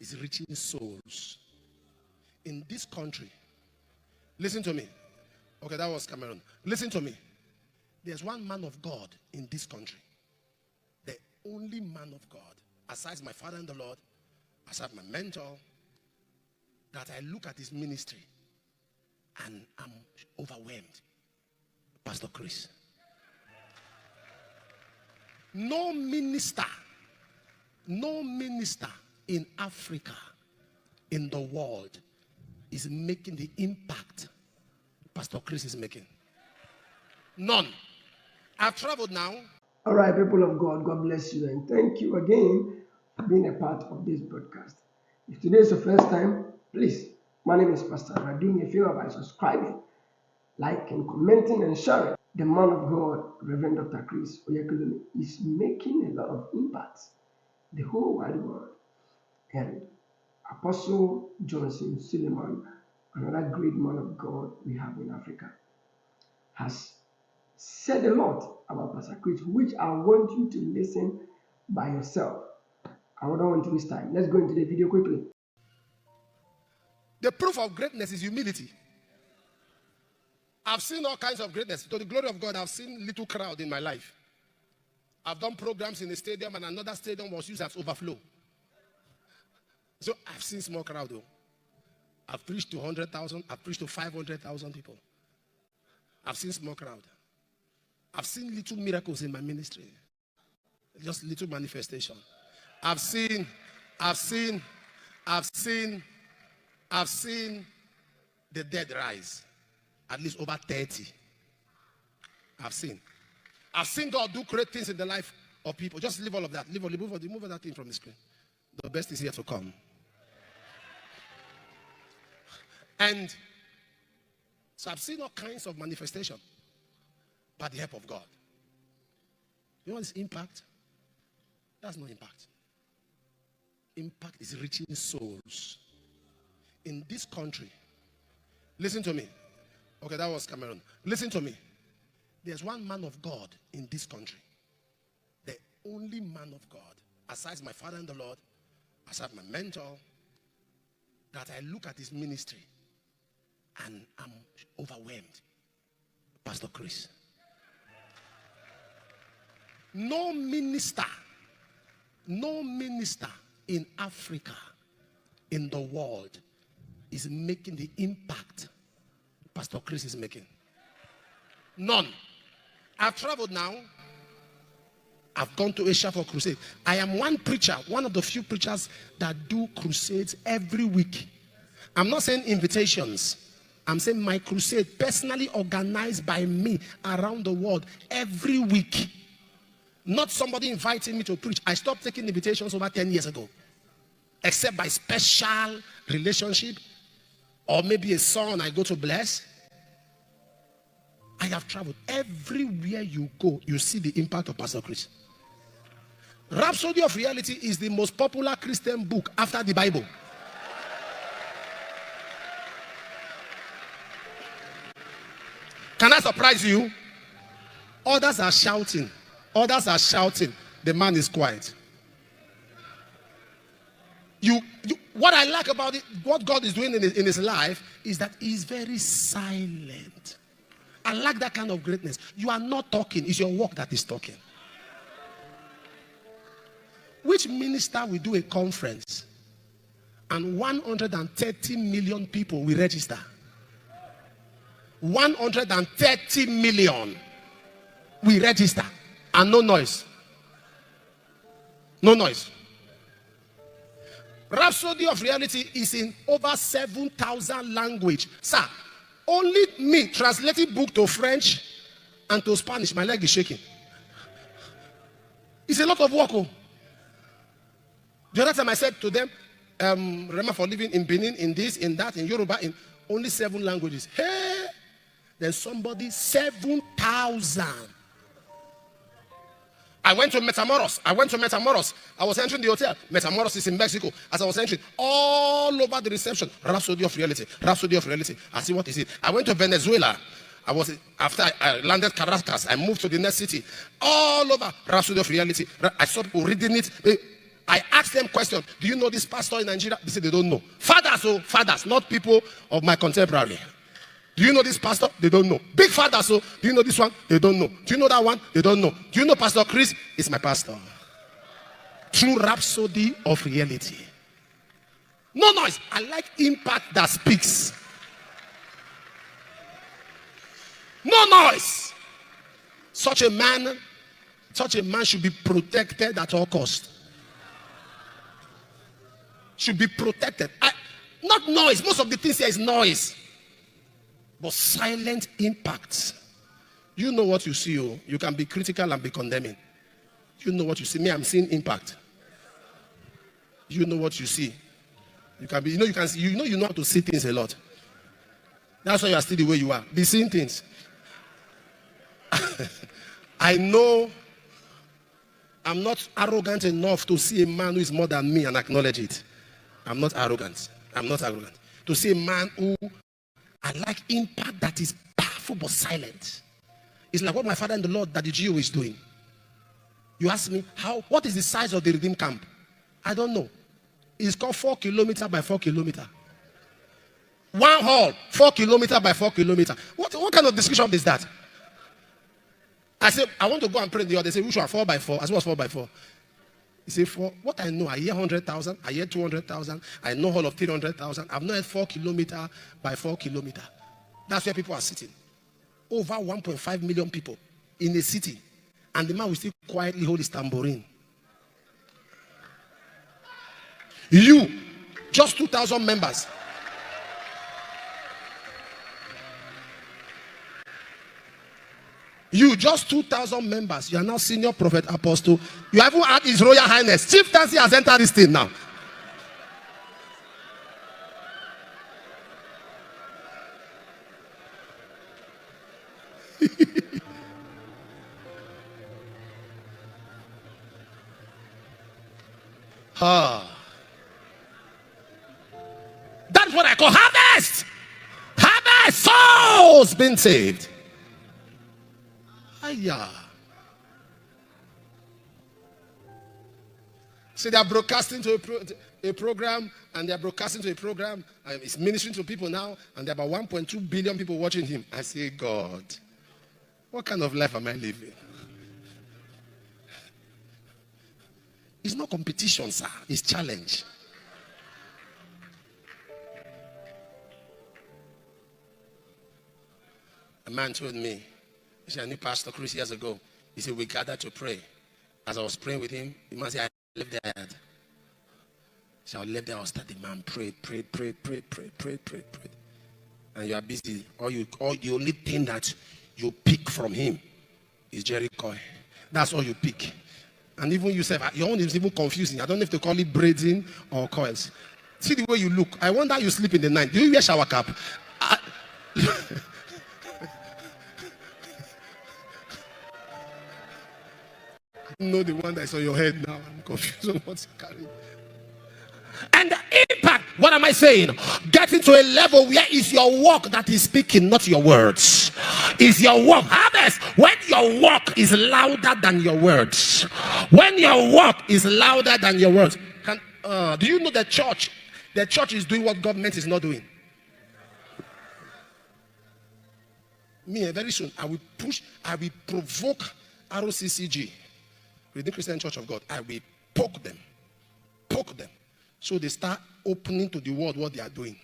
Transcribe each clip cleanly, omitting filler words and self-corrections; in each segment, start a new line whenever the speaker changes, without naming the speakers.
is reaching souls. In this country, listen to me. Okay, that was Cameroon. Listen to me. There's one man of God in this country. The only man of God, aside my father in the Lord, aside my mentor, that I look at his ministry and I'm overwhelmed. Pastor Chris. No minister in Africa, in the world, is making the impact Pastor Chris is making. None. I've traveled now.
All right, people of God, God bless you, and thank you again for being a part of this broadcast. If today is your first time, please, my name is Pastor. Do me a favor by subscribing, liking, commenting, and sharing. The man of God, Reverend Dr. Chris Oyakhilome, is making a lot of impacts the whole wide world. And Apostle Johnson Suleman, another great man of God we have in Africa, has said a lot about Pastor Chris, which I want you to listen by yourself. I don't want to waste time. Let's go into the video quickly.
The proof of greatness is humility. I've seen all kinds of greatness. To the glory of God, I've seen little crowd in my life. I've done programs in a stadium and another stadium was used as overflow. So I've seen small crowd though. I've preached to 100,000. I've preached to 500,000 people. I've seen small crowd. I've seen little miracles in my ministry. Just little manifestation. I've seen the dead rise. At least over 30. I've seen God do great things in the life of people. Just leave all of that. Remove all that thing from the screen. The best is here to come. And so I've seen all kinds of manifestation by the help of God. You know what is impact? That's not impact. Impact is reaching souls. In this country, listen to me. Okay, that was Cameroon. Listen to me. There's one man of God in this country. The only man of God, aside my father in the Lord, aside my mentor, that I look at his ministry and I'm overwhelmed. Pastor Chris. No minister in Africa, in the world, is making the impact Pastor Chris is making. None. I've traveled now. I've gone to Asia for crusade. I am one preacher, one of the few preachers that do crusades every week. I'm not saying invitations. I'm saying my crusade personally organized by me around the world every week. Not somebody inviting me to preach. I stopped taking invitations over 10 years ago. Except by special relationship or maybe a son I go to bless. I have traveled. Everywhere you go, you see the impact of Pastor Chris. Rhapsody of Reality is the most popular Christian book after the Bible. Can I surprise you? Others are shouting. The man is quiet. What I like about it, what God is doing in his life, is that he's very silent. I like that kind of greatness. You are not talking. It's your work that is talking. Which minister will do a conference and 130 million people will register? 130 million will register and no noise. No noise. Rhapsody of Reality is in over 7,000 languages. Sir, only me translating book to French and to Spanish, my leg is shaking. It's a lot of work. Oh. The other time I said to them, remember for living in Benin, in this, in that, in Yoruba, in only 7 languages. Hey, then somebody 7,000. I went to Metamoros. I was entering the hotel. Metamoros is in Mexico. As I was entering, all over the reception, Rhapsody of Reality. I see, what is it? I went to Venezuela. After I landed Caracas, I moved to the next city. All over, Rhapsody of Reality. I saw people reading it. I ask them question. Do you know this pastor in Nigeria? They say they don't know. Fathers, not people of my contemporary. Do you know this pastor? They don't know. Big fathers, do you know this one? They don't know. Do you know that one? They don't know. Do you know Pastor Chris? It's my pastor. True rhapsody of reality. No noise. I like impact that speaks. No noise. Such a man should be protected at all costs. Should be protected. Not noise. Most of the things here is noise. But silent impact. You know what you see. Oh. You can be critical and be condemning. You know what you see. Me, I'm seeing impact. You know what you see. You can be, you know how to see things a lot. That's why you are still the way you are. Be seeing things. I know I'm not arrogant enough to see a man who is more than me and acknowledge it. I'm not arrogant. To see a man who I like impact that is powerful but silent. It's like what my father in the Lord, Daddy Gio, is doing. You ask me, what is the size of the Redeem Camp? I don't know. It's called 4 kilometers by 4 kilometers. One hall, 4 kilometers by 4 kilometers. What kind of description is that? I said, I want to go and pray in the other. They say, which one? 4 by 4. I said, what's 4 by 4? He said, for what I know, I hear 100,000, I hear 200,000, I know all of 300,000. I've known 4 kilometers by 4 kilometers. That's where people are sitting. Over 1.5 million people in a city. And the man will still quietly hold his tambourine. You, just 2,000 members. You, just 2,000 members. You are now senior prophet apostle. You haven't had His Royal Highness. Chief Tansi has entered this thing now. That's what I call harvest. Harvest, souls being saved. So they are broadcasting to a program, and they are broadcasting to a program, and it's ministering to people now, and there are about 1.2 billion people watching him. I say, God, what kind of life am I living? It's not competition, sir. It's challenge. A man told me, he said, I knew Pastor Chris years ago. He said, we gathered to pray. As I was praying with him, the man said, I left there. So I left there, I was starting, the man prayed. And you are busy. The only thing that you pick from him is Jericho. That's all you pick. And even you say, your own is even confusing. I don't know if they call it braiding or coils. See the way you look. I wonder how you sleep in the night. Do you wear shower cap? Know the one that's on your head now. I'm confused on what's carrying. And the impact, what am I saying? Getting to a level where it's your work that is speaking, not your words. It's your work. Harvest. When your work is louder than your words. When your work is louder than your words. Do you know the church? The church is doing what government is not doing. Me, very soon, I will provoke ROCCG. Redeemed Christian Church of God. I will poke them. So they start opening to the world what they are doing.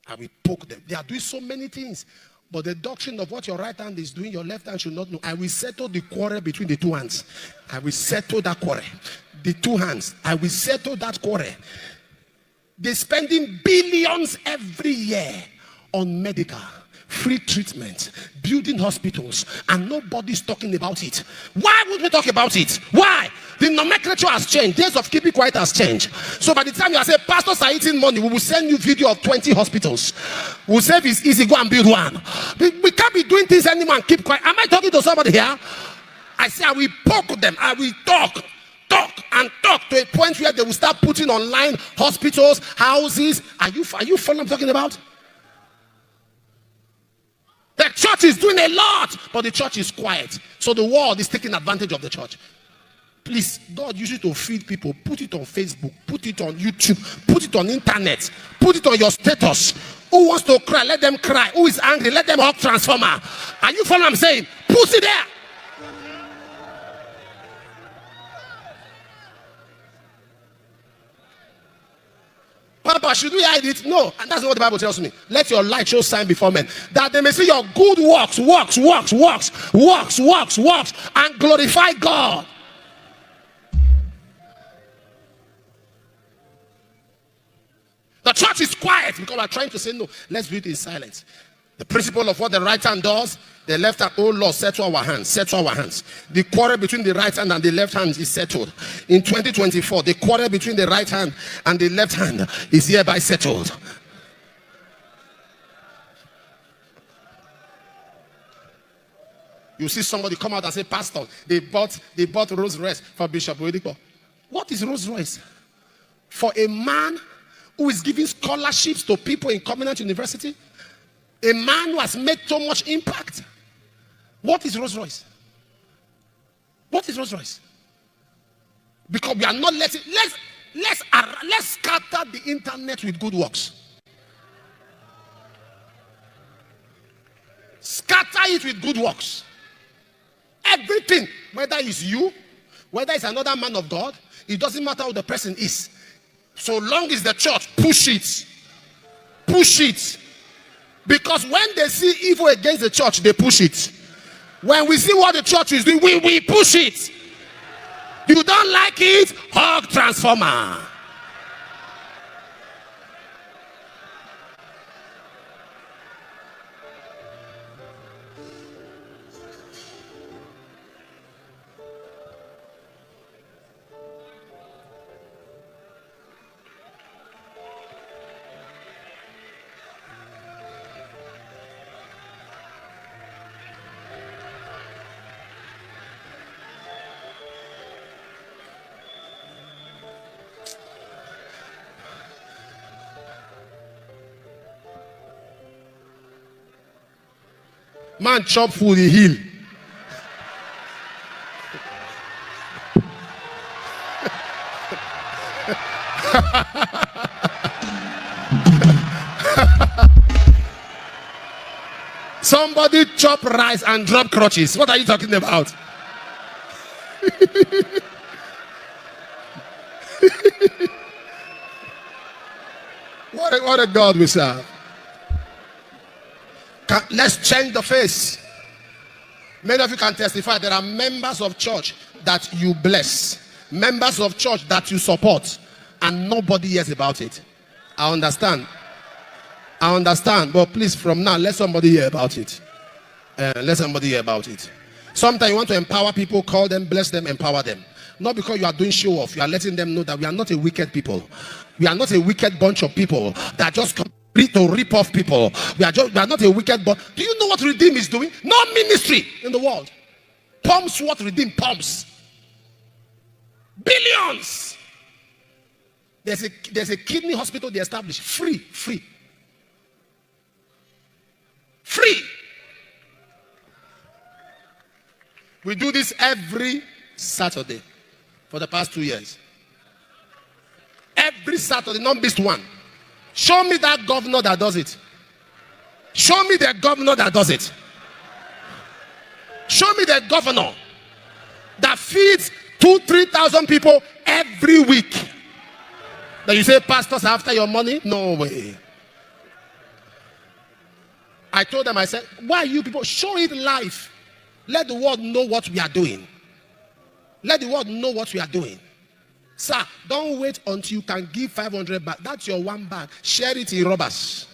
I will poke them. They are doing so many things. But the doctrine of what your right hand is doing, your left hand should not know. I will settle the quarrel between the two hands. I will settle that quarrel. The two hands. I will settle that quarrel. They're spending billions every year on medical, free treatment, building hospitals, and nobody's talking about it. Why would we talk about it? Why? The nomenclature has changed. Days of keeping quiet has changed. So by the time you are saying pastors are eating money, we will send you video of 20 hospitals. We'll say if it's easy, go and build one. We can't be doing things anymore and keep quiet. Am I talking to somebody here? I say I will poke them. I will talk to a point where they will start putting online hospitals, houses. Are you following what I'm talking about? The church is doing a lot, but the church is quiet. So the world is taking advantage of the church. Please, God used it to feed people. Put it on Facebook, put it on YouTube, put it on internet, put it on your status. Who wants to cry? Let them cry. Who is angry? Let them hug transformer. Are you following what I'm saying? Put it there. Papa, should we hide it? No, and that's not what the Bible tells me. Let your light show sign before men, that they may see your good works, and glorify God. The church is quiet because we're trying to say no. Let's do it in silence. The principle of what the right hand does, the left hand, oh Lord, settle our hands, settle our hands. The quarrel between the right hand and the left hand is settled. In 2024, the quarrel between the right hand and the left hand is hereby settled. You see somebody come out and say, Pastor, they bought Rolls Royce for Bishop Oedipo. What is Rolls Royce? For a man who is giving scholarships to people in Covenant University, a man who has made so much impact. What is Rolls Royce? What is Rolls Royce? Because we are not letting, let's scatter the internet with good works. Scatter it with good works. Everything, whether it's you, whether it's another man of God, it doesn't matter who the person is. So long as the church push it. Push it. Because when they see evil against the church, they push it. When we see what the church is doing, we push it. You don't like it? Hug transformer. Man chop food, he heal. Somebody chop rice and drop crutches. What are you talking about? What a God we serve. Let's change the face. Many of you can testify there are members of church that you bless, members of church that you support, and nobody hears about it. I understand, but please, from now, let somebody hear about it. Let somebody hear about it. Sometimes you want to empower people, call them, bless them, empower them. Not because you are doing show off, you are letting them know that we are not a wicked people. We are not a wicked bunch of people that just come to rip off people. We are not a wicked bunch. Do you know what Redeem is doing? No ministry in the world pumps what Redeem pumps. Billions. There's a kidney hospital they established. Free. We do this every Saturday for the past 2 years. Every Saturday, not missed one. Show me that governor that does it. Show me the governor that does it. Show me the governor that feeds 2,000-3,000 people every week. Then you say, pastors are after your money? No way. I told them, I said, why are you people? Show it live. Let the world know what we are doing. Let the world know what we are doing. Sir, don't wait until you can give 500 back. That's your one bag. Share it in robbers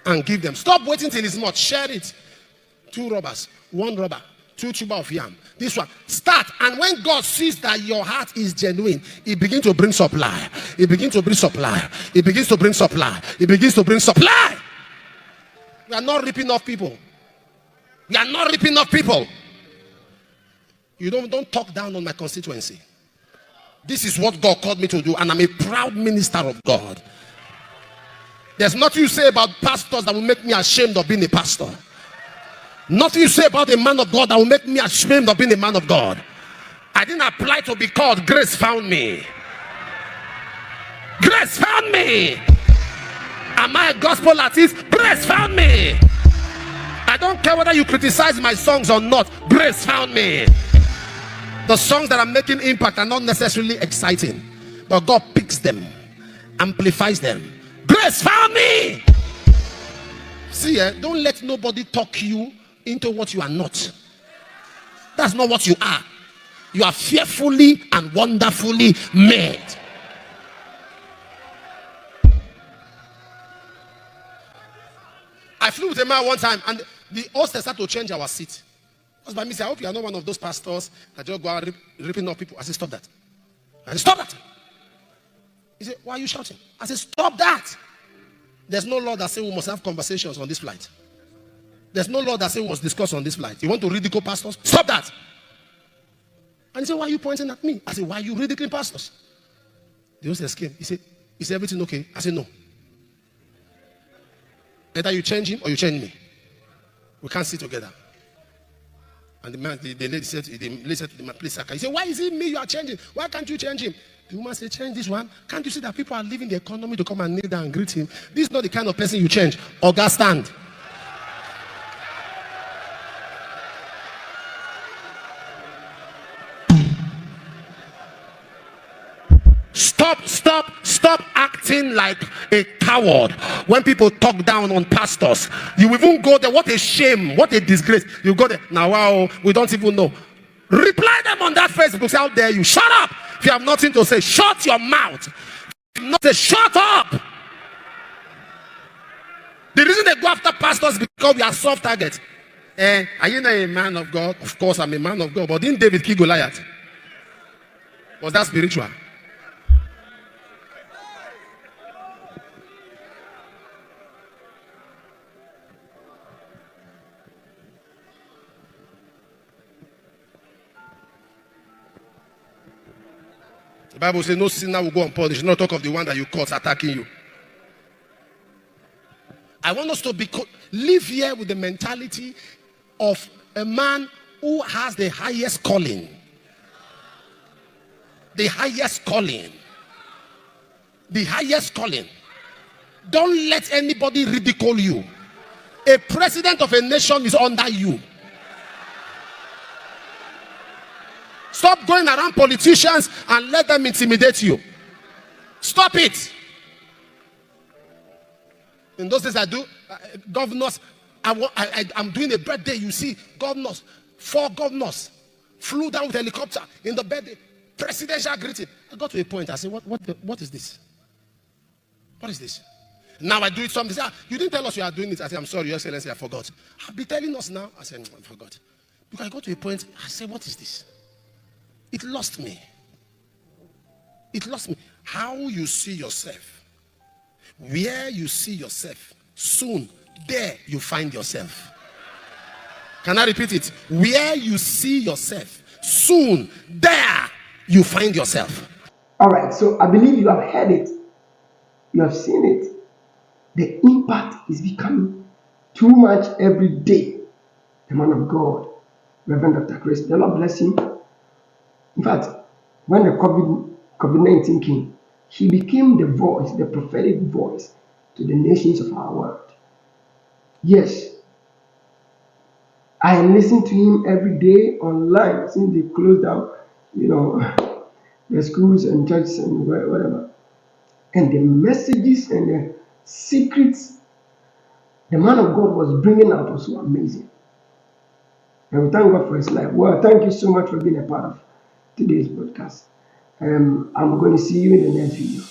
and give them. Stop waiting till it's much. Share it. 2 robbers, 1 robber, 2 tuber of yam. This one. Start. And when God sees that your heart is genuine, He begins to bring supply. He begins to bring supply. He begins to bring supply. He begins to bring supply. We are not ripping off people. We are not ripping off people. You don't talk down on my constituency. This is what God called me to do, and I'm a proud minister of God. There's nothing you say about pastors that will make me ashamed of being a pastor. Nothing you say about a man of God that will make me ashamed of being a man of God. I didn't apply to be called. Grace found me. Grace found me. Am I a gospel artist? Grace found me. I don't care whether you criticize my songs or not. Grace found me. The songs that are making impact are not necessarily exciting, but God picks them, amplifies them. Grace found me. See, don't let nobody talk you into what you are not. That's not what you are. You are fearfully and wonderfully made. I flew with a man one time, and the hostess had to change our seat. Because by me, I hope you are not one of those pastors that just go out ripping off people. I said, stop that. I said, stop that. He said, why are you shouting? I said, stop that. There's no law that says we must have conversations on this flight. There's no law that says we must discuss on this flight. You want to ridicule pastors? Stop that. And he said, why are you pointing at me? I said, why are you ridiculing pastors? The hostess came. He said, is everything okay? I said, no. Either you change him or you change me. We can't sit together. And the man, the lady said to the man, please, sir. He said, why is it me you are changing? Why can't you change him? The woman said, change this one. Can't you see that people are leaving the economy to come and kneel down and greet him? This is not the kind of person you change. Oga, stand. Stop acting like a coward when people talk down on pastors. You even go there. What a shame, what a disgrace. You go there now. Wow, we don't even know. Reply them on that Facebook. Say, how dare you? Shut up. If you have nothing to say, shut your mouth. Not say, shut up. The reason they go after pastors is because we are soft targets. Are you not a man of God? Of course I'm a man of God. But didn't David kill Goliath? Was that spiritual? The Bible says no sinner will go unpunished. Not talk of the one that you caught attacking you. I want us to live here with the mentality of a man who has the highest calling. The highest calling. The highest calling. Don't let anybody ridicule you. A president of a nation is under you. Stop going around politicians and let them intimidate you. Stop it. In those days I do, governors, I'm doing a birthday, you see, governors, 4 governors flew down with helicopter in the birthday, presidential greeting. I got to a point, I said, what is this? What is this? Now I do it something. They say, you didn't tell us you are doing it. I said, I'm sorry, Your Excellency, I forgot. I'll be telling us now. I said, I forgot. Because I got to a point, I said, what is this? It lost me. It lost me. How you see yourself, where you see yourself, soon there you find yourself. Can I repeat it? Where you see yourself, soon there you find yourself.
All right, so I believe you have heard it. You have seen it. The impact is becoming too much every day. The man of God, Reverend Dr. Chris, the Lord bless him. In fact, when the COVID-19 came, he became the voice, the prophetic voice to the nations of our world. Yes, I listen to him every day online since they closed down, the schools and churches and whatever. And the messages and the secrets the man of God was bringing out was so amazing. And we thank God for his life. Well, thank you so much for being a part of today's podcast. I'm going to see you in the next video.